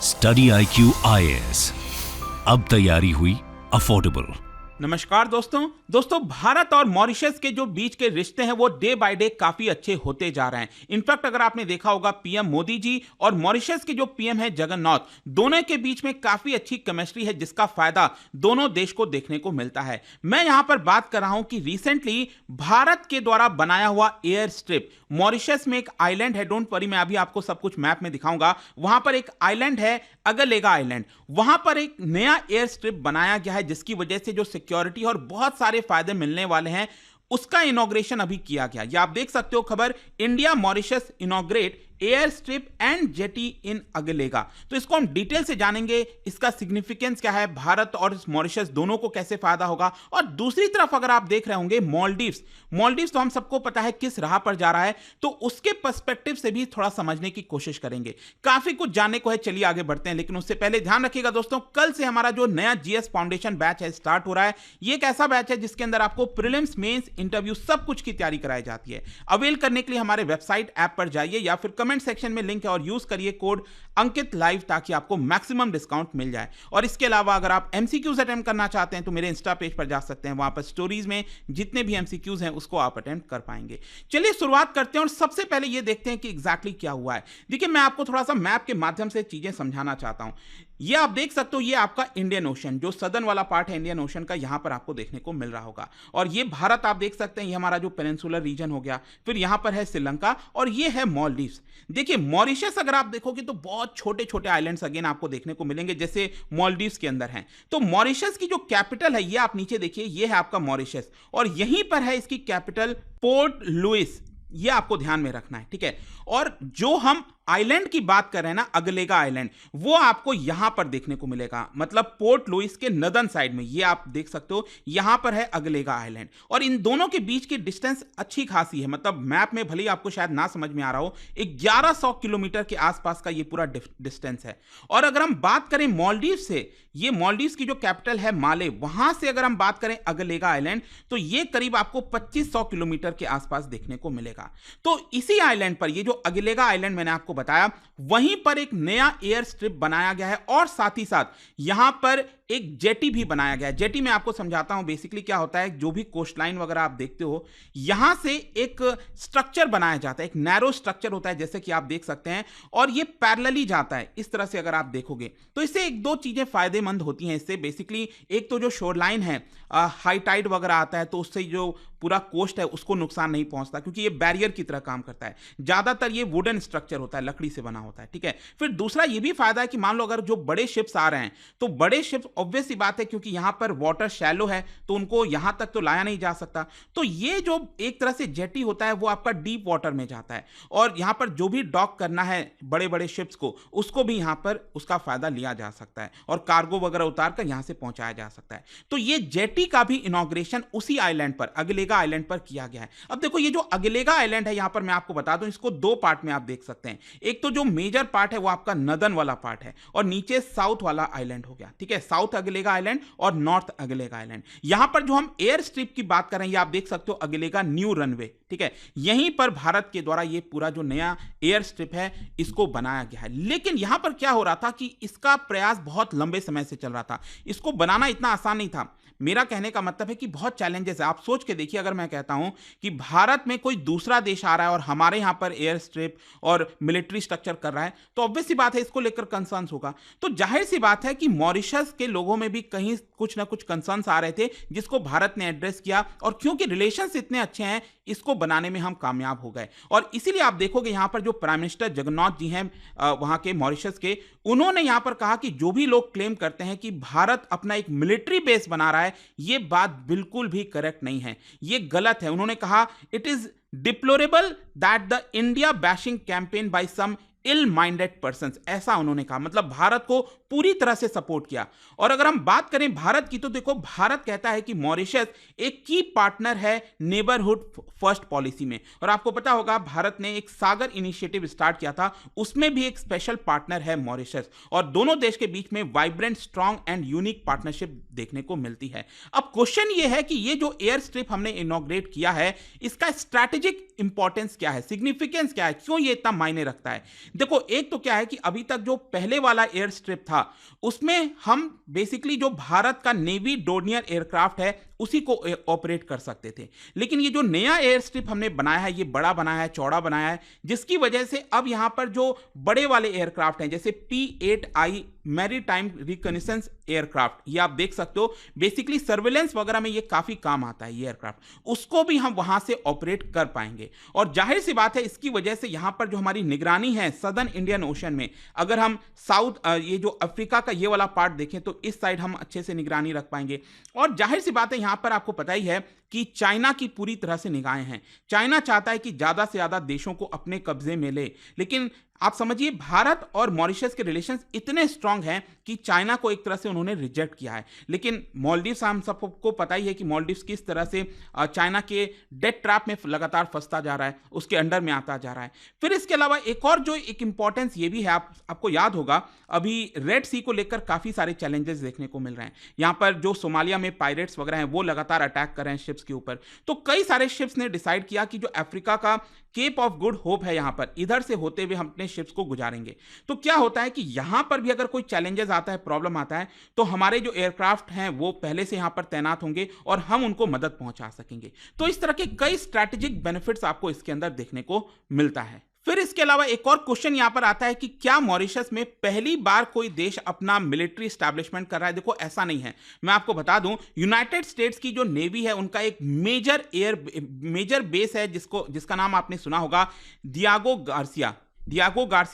Study IQ IAS, अब तैयारी हुई अफोर्डेबल। नमस्कार दोस्तों भारत और मॉरिशस के जो बीच के रिश्ते हैं वो डे बाय डे काफी अच्छे होते जा रहे हैं। इनफैक्ट अगर आपने देखा होगा पीएम मोदी जी और मॉरिशस के जो पीएम है जगन्नाथ, दोनों के बीच में काफी अच्छी केमिस्ट्री है जिसका फायदा दोनों देश को देखने को मिलता है। मैं यहां पर बात कर रहा हूं कि रिसेंटली भारत के द्वारा बनाया हुआ एयर स्ट्रिप, मॉरिशस में एक आइलैंड है, डोंट वरी मैं अभी आपको सब कुछ मैप में दिखाऊंगा। वहां पर एक आइलैंड है अगलेगा आइलैंड, वहां पर एक नया एयर स्ट्रिप बनाया गया है जिसकी वजह से जो सिक्योरिटी और बहुत सारे फायदे मिलने वाले हैं उसका इनॉग्रेशन अभी किया गया। ये आप देख सकते हो खबर, India Mauritius inaugurate air strip and jetty इन अगलेगा। तो इसको हम डिटेल से जानेंगे, इसका सिग्निफिकेंस क्या है, भारत और मॉरिशस दोनों को कैसे फायदा होगा। और दूसरी तरफ अगर आप देख रहे होंगे मालदीव्स तो हम सबको पता है किस राह पर जा रहा है, तो उसके पर्सपेक्टिव से भी थोड़ा समझने की कोशिश करेंगे। काफी कुछ जानने को है, चलिए आगे बढ़ते हैं। लेकिन उससे पहले ध्यान रखिएगा दोस्तों, कल से हमारा जो नया जीएस फाउंडेशन बैच है स्टार्ट हो रहा है। ये एक ऐसा बैच है जिसके अंदर आपको प्रीलिम्स, मेंस, इंटरव्यू सब कुछ की तैयारी कराई जाती है। अवेल करने के लिए हमारे वेबसाइट ऐप पर जाइए या फिर कमेंट सेक्शन में लिंक है और यूज करिए कोड अंकित लाइव ताकि आपको मैक्सिमम डिस्काउंट मिल जाए। और इसके अलावा अगर आप एमसीक्यूज अटेम्प्ट करना चाहते हैं तो मेरे इंस्टा पेज पर जा सकते हैं, वहां पर स्टोरीज में जितने भी एमसीक्यूज हैं उसको आप अटेम्प्ट कर पाएंगे। चलिए शुरुआत करते हैं और सबसे पहले ये देखते हैं कि एग्जैक्टली क्या हुआ है। देखिए मैं आपको थोड़ा सा मैप के माध्यम से चीजें समझाना चाहता हूं। ये आप देख सकते हो, ये आपका इंडियन ओशन, जो सदर्न वाला पार्ट है इंडियन ओशन का, यहां पर आपको देखने को मिल रहा होगा। और ये भारत आप देख सकते हैं, ये हमारा जो पेनिनसुलर रीजन हो गया। फिर यहां पर है श्रीलंका और ये है मालदीव्स। देखिए मॉरिशस अगर आप देखोगे तो बहुत छोटे छोटे आइलैंड्स अगेन आपको देखने को मिलेंगे जैसे मालदीव्स के अंदर हैं। तो मॉरिशस की जो कैपिटल है, ये आप नीचे देखिए, ये है आपका मॉरिशस और यहीं पर है इसकी कैपिटल पोर्ट लुइस। ये आपको ध्यान में रखना है, ठीक है। और जो हम आइलैंड की बात कर रहे हैं ना, अगलेगा आइलैंड, वो आपको यहां पर देखने को मिलेगा, मतलब पोर्ट लुइस के नदर्न साइड में। ये आप देख सकते हो, यहां पर है अगलेगा आइलैंड और इन दोनों के बीच की डिस्टेंस अच्छी खासी है। मतलब मैप में भले ही आपको शायद ना समझ में आ रहा हो, 1100 किलोमीटर के आसपास का ये पूरा डिस्टेंस है। और अगर हम बात करें मालदीव से, ये मालदीव्स की जो कैपिटल है माले, वहां से अगर हम बात करें अगलेगा आइलैंड तो ये करीब आपको 2500 किलोमीटर के आसपास देखने को मिलेगा। तो इसी आइलैंड पर, ये जो अगलेगा आइलैंड मैंने आपको बताया, वहीं पर एक नया एयर स्ट्रिप बनाया गया है और साथ ही साथ यहां पर एक जेटी भी बनाया गया है। जेटी मैं आपको समझाता हूं बेसिकली क्या होता है। जो भी कोस्ट लाइन वगैरह आप देखते हो, यहां से एक स्ट्रक्चर बनाया जाता है, एक नैरो स्ट्रक्चर होता है जैसे कि आप देख सकते हैं, और ये पैरेलली जाता है इस तरह से। अगर आप देखोगे तो इससे एक दो चीजें फायदेमंद होती हैं इससे। बेसिकली एक तो जो शोर लाइन है, हाई टाइड वगैरह आता है तो उससे जो पूरा कोस्ट है उसको नुकसान नहीं पहुंचता, क्योंकि ये बैरियर की तरह काम करता है। ज्यादातर ये वुडन स्ट्रक्चर होता है, लकड़ी से बना होता है, ठीक है। फिर दूसरा ये भी फायदा है कि मान लो अगर जो बड़े शिप्स आ रहे हैं, तो बड़े शिप्स ऑब्वियस सी बात है क्योंकि यहां पर वाटर शैलो है तो उनको यहां तक तो लाया नहीं जा सकता। तो ये जो एक तरह से जेटी होता है वो आपका डीप वाटर में जाता है और यहां पर जो भी डॉक करना है बड़े बड़े शिप्स को, उसको भी यहां पर उसका फायदा लिया जा सकता है और कार्गो वगैरह उतार कर यहां से पहुंचाया जा सकता है। तो ये जेटी का भी इनॉग्रेशन उसी आइलैंड पर, अगलेगा आइलैंड पर किया गया है। अब देखो ये जो अगलेगा आइलैंड है, यहां पर मैं आपको बता दूं, इसको दो पार्ट में आप देख सकते हैं। एक तो जो मेजर पार्ट है वो आपका नदर्न वाला पार्ट है और नीचे साउथ वाला आइलैंड हो गया, ठीक है। साउथ अगलेगा आइलैंड और नॉर्थ अगलेगा आइलैंड। यहां पर जो हम एयर स्ट्रिप की बात कर रहे हैं, ये आप देख सकते हो अगलेगा न्यू रनवे, ठीक है। यहीं पर भारत के द्वारा ये पूरा जो नया एयर स्ट्रिप है इसको बनाया गया है। लेकिन यहां पर क्या हो रहा था कि इसका प्रयास बहुत लंबे समय से चल रहा था, इसको बनाना इतना आसान नहीं था। मेरा कहने का मतलब है कि बहुत चैलेंजेस है। आप सोच के देखिए, अगर मैं कहता हूं कि भारत में कोई दूसरा देश आ रहा है और हमारे यहां पर एयर स्ट्रिप और मिलिट्री स्ट्रक्चर कर रहा है, तो ऑब्वियस सी बात है इसको लेकर कंसर्न्स होगा। तो जाहिर सी बात है कि मॉरिशस के लोगों में भी कहीं कुछ ना कुछ कंसर्न्स आ रहे थे जिसको भारत ने एड्रेस किया, और क्योंकि रिलेशंस इतने अच्छे हैं इसको बनाने में हम कामयाब हो गए। और इसीलिए आप देखोगे यहां पर जो प्राइम मिनिस्टर जगन्नाथ जी हैं वहां के मॉरिशस के, उन्होंने यहां पर कहा कि जो भी लोग क्लेम करते हैं कि भारत अपना एक मिलिट्री बेस बना रहा है, ये बात बिल्कुल भी करेक्ट नहीं है, ये गलत है। उन्होंने कहा it is deplorable that the India bashing campaign by some ill minded persons, ऐसा उन्होंने कहा। मतलब भारत को पूरी तरह से सपोर्ट किया। और अगर हम बात करें भारत की, तो देखो भारत कहता है कि मॉरिशस एक की पार्टनर है नेबरहुड फर्स्ट पॉलिसी में। और आपको पता होगा भारत ने एक सागर इनिशिएटिव स्टार्ट किया था, उसमें भी एक स्पेशल पार्टनर है मॉरिशस, और दोनों देश के बीच में vibrant, strong and unique partnership देखने को मिलती है। अब क्वेश्चन ये है कि ये जो एयर स्ट्रिप हमने इनॉग्रेट किया है, इसका स्ट्रैटेजिक इंपॉर्टेंस क्या है, सिग्निफिकेंस क्या है, क्यों ये इतना मायने रखता है। देखो, एक तो क्या है कि अभी तक जो पहले वाला एयर स्ट्रिप था उसमें हम बेसिकली जो भारत का नेवी डोर्नियर एयरक्राफ्ट है उसी को ऑपरेट कर सकते थे। लेकिन ये जो नया एयर स्ट्रिप हमने बनाया है, ये बड़ा बनाया है, चौड़ा बनाया है, जिसकी वजह से अब यहां पर जो बड़े वाले एयरक्राफ्ट हैं जैसे P-8I मैरीटाइम रिकॉनेसेंस एयरक्राफ्ट, ये आप देख सकते हो, बेसिकली सर्वेलेंस वगैरह में ये काफी काम आता है ये एयरक्राफ्ट, उसको भी हम वहां से ऑपरेट कर पाएंगे। और जाहिर सी बात है इसकी वजह से यहां पर जो हमारी निगरानी है सदर्न इंडियन ओशन में, अगर हम साउथ ये जो अफ्रीका का ये वाला पार्ट देखें तो इस साइड हम अच्छे से निगरानी रख पाएंगे। और जाहिर सी बात है यहां पर आपको पता ही है कि चाइना की पूरी तरह से निगाहें हैं। चाइना चाहता है कि ज्यादा से ज्यादा देशों को अपने कब्जे में ले, लेकिन आप समझिए भारत और मॉरिशस के रिलेशंस इतने स्ट्रांग हैं कि चाइना को एक तरह से उन्होंने रिजेक्ट किया है। लेकिन मालदीव्स, हम सबको पता ही है कि मालदीव्स किस तरह से चाइना के डेट ट्रैप में लगातार फंसता जा रहा है, उसके अंडर में आता जा रहा है। फिर इसके अलावा एक और जो एक इंपॉर्टेंस ये भी है, आपको याद होगा अभी रेड सी को लेकर काफी सारे चैलेंजेस देखने को मिल रहे हैं। यहां पर जो सोमालिया में पायरेट्स वगैरह हैं वो लगातार अटैक कर रहे हैं शिप्स के ऊपर। तो कई सारे शिप्स ने डिसाइड किया कि जो अफ्रीका का केप ऑफ गुड होप है, यहां पर इधर से होते हुए हम अपने शिप्स को गुजारेंगे। तो क्या होता है कि यहां पर भी अगर कोई चैलेंजेस आता है, प्रॉब्लम आता है, तो हमारे जो एयरक्राफ्ट हैं वो पहले से यहां पर तैनात होंगे और हम उनको मदद पहुंचा सकेंगे। तो इस तरह के कई स्ट्रैटेजिक बेनिफिट्स आपको इसके अंदर देखने को मिलता है। फिर इसके अलावा एक और क्वेश्चन यहां पर आता है कि क्या मॉरिशस में पहली बार कोई देश अपना मिलिट्री एस्टैब्लिशमेंट कर रहा है? देखो, ऐसा नहीं है। मैं आपको बता दूं, यूनाइटेड स्टेट्स की जो नेवी है उनका एक मेजर बेस है जिसका नाम आपने सुना होगा, डियागो गार्सिया।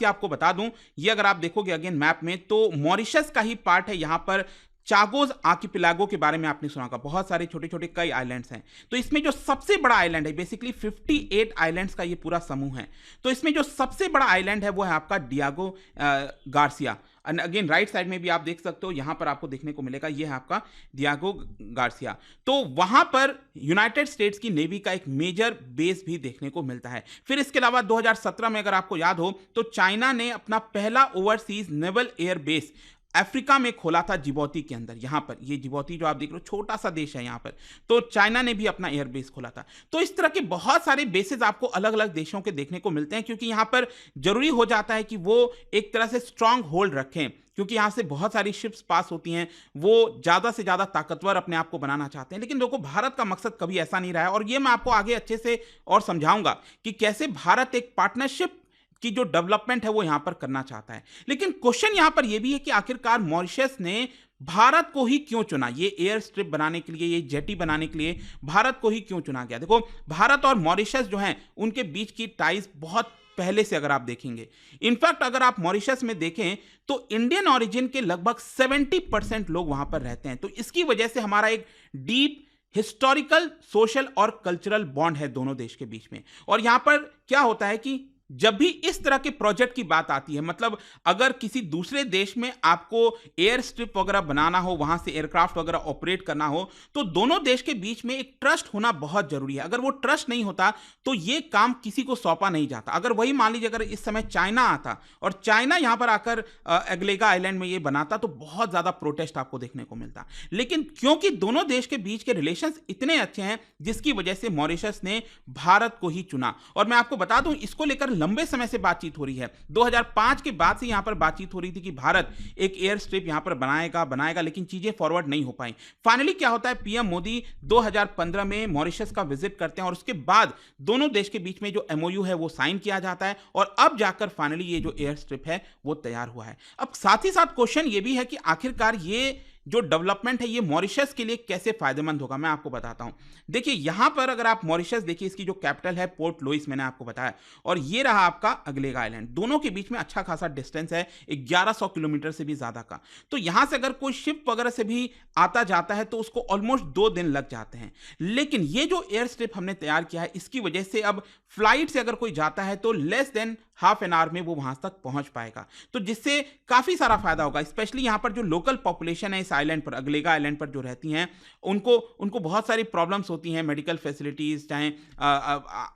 आपको बता दूं, ये अगर आप देखोगे अगेन मैप में तो मॉरिशस का ही पार्ट है। यहां पर चागोज आर्किपेलागो के बारे में आपने सुना होगा, बहुत सारे छोटे छोटे कई आइलैंड्स हैं। तो इसमें जो सबसे बड़ा आइलैंड है, बेसिकली 58 आइलैंड्स का ये पूरा समूह है, तो इसमें जो सबसे बड़ा आइलैंड है वो है आपका Diego Garcia. And again right side में भी आप देख सकते हो, यहां पर आपको देखने को मिलेगा, ये है आपका डियागो गार्सिया। तो वहां पर यूनाइटेड स्टेट्स की नेवी का एक मेजर बेस भी देखने को मिलता है। फिर इसके अलावा 2017 में अगर आपको याद हो तो चाइना ने अपना पहला overseas naval air base Africa में खोला था, जिबौती के अंदर। यहां पर ये जिबौती जो आप देख रहे हो, छोटा सा देश है यहां पर, तो चाइना ने भी अपना एयर बेस खोला था। तो इस तरह के बहुत सारे बेसेस आपको अलग अलग देशों के देखने को मिलते हैं, क्योंकि यहां पर जरूरी हो जाता है कि वो एक तरह से स्ट्रांग होल्ड रखें, क्योंकि यहां से बहुत सारी शिप्स पास होती हैं, वो ज्यादा से ज्यादा ताकतवर अपने आप को बनाना चाहते हैं। लेकिन देखो, भारत का मकसद कभी ऐसा नहीं रहा है, और ये मैं आपको आगे अच्छे से और समझाऊंगा कि कैसे भारत एक पार्टनरशिप की जो डेवलपमेंट है वो यहां पर करना चाहता है। लेकिन क्वेश्चन यहां पर यह भी है कि आखिरकार मॉरिशस ने भारत को ही क्यों चुना? ये एयर स्ट्रिप बनाने के लिए, ये जेटी बनाने के लिए भारत को ही क्यों चुना गया? देखो, भारत और मॉरिशस जो हैं उनके बीच की टाइज बहुत पहले से अगर आप देखेंगे, इनफैक्ट अगर आप मॉरिशस में देखें तो इंडियन ओरिजिन के लगभग 70% लोग वहां पर रहते हैं। तो इसकी वजह से हमारा एक डीप हिस्टोरिकल, सोशल और कल्चरल बॉन्ड है दोनों देश के बीच में। और यहां पर क्या होता है कि जब भी इस तरह के प्रोजेक्ट की बात आती है, मतलब अगर किसी दूसरे देश में आपको एयर स्ट्रिप वगैरह बनाना हो, वहां से एयरक्राफ्ट वगैरह ऑपरेट करना हो, तो दोनों देश के बीच में एक ट्रस्ट होना बहुत जरूरी है। अगर वो ट्रस्ट नहीं होता तो ये काम किसी को सौंपा नहीं जाता। अगर वही मान लीजिए अगर इस समय चाइना आता और चाइना यहां पर आकर एग्लेगा आइलैंड में ये बनाता, तो बहुत ज्यादा प्रोटेस्ट आपको देखने को मिलता। लेकिन क्योंकि दोनों देश के बीच के रिलेशंस इतने अच्छे हैं, जिसकी वजह से मॉरिशस ने भारत को ही चुना। और मैं आपको बता दूं, इसको लेकर लंबे समय से बातचीत हो रही है। 2005 के बाद से यहां पर बातचीत हो रही थी कि भारत एक एयर स्ट्रिप यहां पर बनाएगा, लेकिन चीजें फॉरवर्ड नहीं हो पाई। फाइनली क्या होता है, पीएम मोदी 2015 में मॉरिशस का विजिट करते हैं और उसके बाद दोनों देश के बीच में जो एमओयू है वो साइन किया जाता है, और अब जाकर फाइनली ये जो एयर स्ट्रिप है वो तैयार हुआ है। अब साथ ही साथ क्वेश्चन ये भी है कि आखिरकार ये जो डेवलपमेंट है ये मॉरिशस के लिए कैसे फायदेमंद होगा, मैं आपको बताता हूं। देखिए, यहां पर अगर आप मॉरिशस देखिए, इसकी जो कैपिटल है पोर्ट लुइस, मैंने आपको बताया, और ये रहा आपका अग्लेगा आइलैंड। दोनों के बीच में अच्छा खासा डिस्टेंस है, 1100 किलोमीटर से भी ज्यादा का। तो यहां से अगर कोई शिप वगैरह से भी आता जाता है तो उसको ऑलमोस्ट 2 दिन लग जाते हैं। लेकिन ये जो एयर स्ट्रिप हमने तैयार किया है, इसकी वजह से अब फ्लाइट से अगर कोई जाता है तो less than half an hour में वो वहां तक पहुंच पाएगा। तो जिससे काफी सारा फायदा होगा। स्पेशली यहां पर जो लोकल पॉपुलेशन है इस आइलैंड पर, अग्लेगा आइलैंड पर जो रहती हैं, उनको बहुत सारी प्रॉब्लम्स होती हैं, मेडिकल फैसिलिटीज, चाहे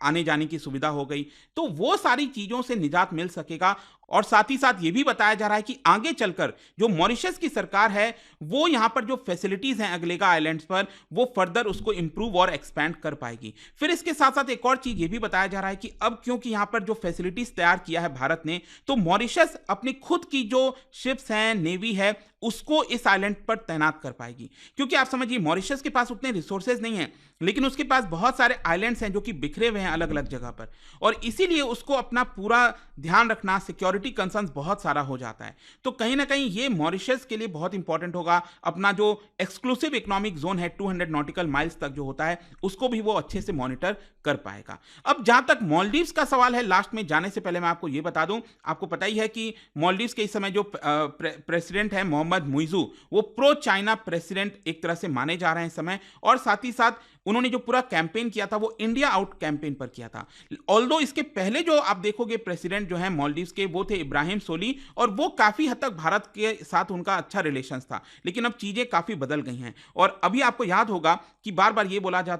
आने जाने की सुविधा हो गई, तो वो सारी चीजों से निजात मिल सकेगा। और साथ ही साथ ये भी बताया जा रहा है कि आगे चलकर जो मॉरिशस की सरकार है वो यहाँ पर जो फैसिलिटीज हैं अगलेगा आइलैंड्स पर वो फर्दर उसको इंप्रूव और एक्सपैंड कर पाएगी। फिर इसके साथ साथ एक और चीज ये भी बताया जा रहा है कि अब क्योंकि यहाँ पर जो फैसिलिटीज तैयार किया है भारत ने, तो मॉरिशस अपनी खुद की जो शिप्स हैं, नेवी है, उसको इस आइलैंड पर तैनात कर पाएगी। क्योंकि आप समझिए मॉरिशस के पास उतने रिसोर्सेज नहीं हैं, लेकिन उसके पास बहुत सारे आइलैंड्स हैं जो कि बिखरे हुए हैं अलग अलग जगह पर, और इसीलिए उसको अपना पूरा ध्यान रखना, सिक्योरिटी कंसर्न्स बहुत सारा हो जाता है। तो कहीं ना कहीं ये मॉरिशस के लिए बहुत इंपॉर्टेंट होगा। अपना जो एक्सक्लूसिव इकोनॉमिक जोन है 200 नॉटिकल माइल्स तक जो होता है, उसको भी वो अच्छे से मॉनिटर कर पाएगा। अब जहां तक मालदीव्स का सवाल है, लास्ट में जाने से पहले मैं आपको ये बता दूं, आपको पता ही है कि मालदीव्स के इस समय जो प्रेसिडेंट है मोहम्मद मुइजू, वो प्रो चाइना प्रेसिडेंट एक तरह से माने जा रहे हैं इस समय, और साथ ही साथ उन्होंने जो पूरा कैंपेन किया था वो इंडिया आउट कैंपेन पर किया था। ऑल्दो इसके पहले जो आप देखोगे प्रेसिडेंट जो है मालदीव्स के, वो थे इब्राहिम सोली, और वो काफी हद तक भारत के साथ उनका अच्छा रिलेशंस था। लेकिन अब चीजें काफी बदल गई हैं, और अभी आपको याद होगा कि बार बार ये बोला जा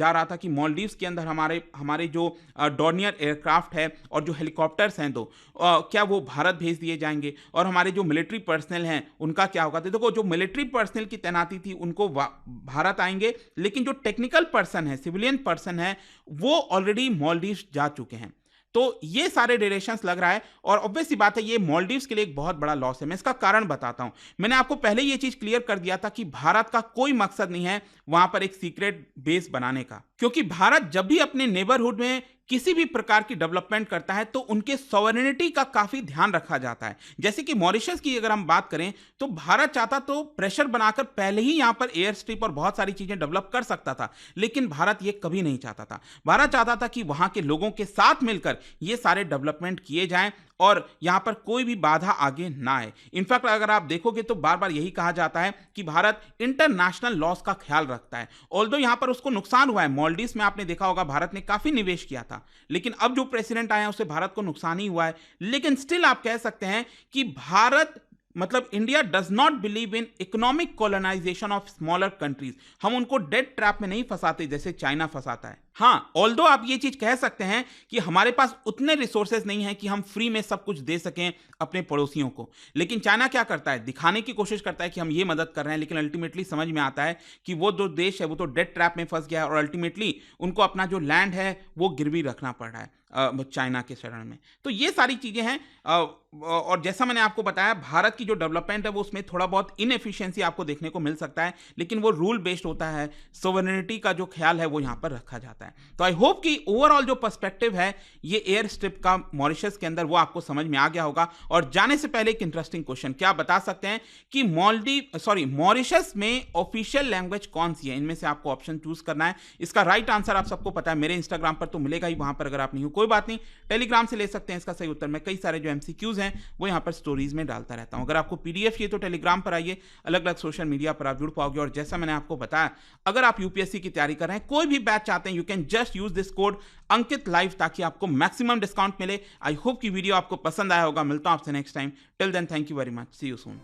रहा था कि मालदीव्स के अंदर हमारे जो डॉर्नियर एयरक्राफ्ट है और जो हेलीकॉप्टर्स हैं क्या वो भारत भेज दिए जाएंगे, और हमारे जो मिलिट्री पर्सनल हैं उनका क्या होगा। तो देखो, जो मिलिट्री पर्सनल की तैनाती थी उनको भारत आएंगे, लेकिन जो टेक्निकल पर्सन है, सिविलियन पर्सन है, वो ऑलरेडी मालदीव्स जा चुके हैं। तो ये सारे रिलेशंस लग रहा है, और ऑब्वियस सी बात है ये मालदीव्स के लिए एक बहुत बड़ा लॉस है। मैं इसका कारण बताता हूं। मैंने आपको पहले ये चीज क्लियर कर दिया था कि भारत का कोई मकसद नहीं है वहां पर एक सीक्रेट बेस बनाने का, क्योंकि भारत जब भी अपने नेबरहुड में किसी भी प्रकार की डेवलपमेंट करता है तो उनके सॉवरेनिटी का काफी ध्यान रखा जाता है। जैसे कि मॉरिशस की अगर हम बात करें तो भारत चाहता तो प्रेशर बनाकर पहले ही यहां पर एयर स्ट्रिप और बहुत सारी चीजें डेवलप कर सकता था, लेकिन भारत ये कभी नहीं चाहता था। भारत चाहता था कि वहां के लोगों के साथ मिलकर ये सारे डेवलपमेंट किए जाएं और यहां पर कोई भी बाधा आगे ना आए। इनफैक्ट अगर आप देखोगे तो बार बार यही कहा जाता है कि भारत इंटरनेशनल लॉस का ख्याल रखता है। ऑल्दो यहां पर उसको नुकसान हुआ है, मालदीव्स में आपने देखा होगा भारत ने काफी निवेश किया था, लेकिन अब जो प्रेसिडेंट आए हैं उससे भारत को नुकसान ही हुआ है। लेकिन स्टिल आप कह सकते हैं कि भारत मतलब India does not believe in economic colonization of smaller countries. हम उनको डेट ट्रैप में नहीं फंसाते जैसे चाइना फंसाता है। हाँ, ऑल्दो आप ये चीज कह सकते हैं कि हमारे पास उतने रिसोर्सेज नहीं है कि हम फ्री में सब कुछ दे सकें अपने पड़ोसियों को, लेकिन चाइना क्या करता है, दिखाने की कोशिश करता है कि हम ये मदद कर रहे हैं, लेकिन अल्टीमेटली समझ में आता है कि वो जो देश है वो तो डेट ट्रैप में फंस गया है, और अल्टीमेटली उनको अपना जो लैंड है वो गिरवी रखना पड़ रहा है चाइना के शरण में। तो ये सारी चीजें हैं, और जैसा मैंने आपको बताया भारत की जो डेवलपमेंट है वो उसमें थोड़ा बहुत इनएफिशिएंसी आपको देखने को मिल सकता है, लेकिन वो रूल बेस्ड होता है, सोवरेनिटी का जो ख्याल है वो यहाँ पर रखा जाता है। तो आई होप कि ओवरऑल जो पर्सपेक्टिव है ये एयर स्ट्रिप का मॉरिशस के अंदर वो आपको समझ में आ गया होगा। और जाने से पहले एक इंटरेस्टिंग क्वेश्चन, क्या आप बता सकते हैं कि मॉरिशस में ऑफिशियल लैंग्वेज कौन सी है? इनमें से आपको ऑप्शन चूज करना है। इसका राइट आंसर आप सबको पता है, मेरे इंस्टाग्राम पर तो मिलेगा ही, वहां पर अगर आप नहीं हो कोई बात नहीं, टेलीग्राम से ले सकते हैं इसका सही उत्तर। मैं कई सारे जो एमसीक्यूज हैं वो यहाँ पर स्टोरीज में डालता रहता हूं। अगर आपको पीडीएफ चाहिए तो टेलीग्राम पर आइए, अलग अलग सोशल मीडिया पर आप जुड़ पाओगे। और जैसा मैंने आपको बताया, अगर आप यूपीएससी की तैयारी कर रहे हैं, कोई भी बैच चाहते हैं, you can just use this code Ankit live ताकि आपको मैक्सिमम डिस्काउंट मिले। आई होप की वीडियो आपको पसंद आया होगा। मिलता हूं आपसे next time. Till then thank you very much, see you soon.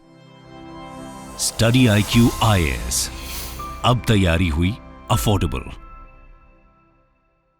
Study IQ IAS, अब तैयारी हुई अफोर्डेबल।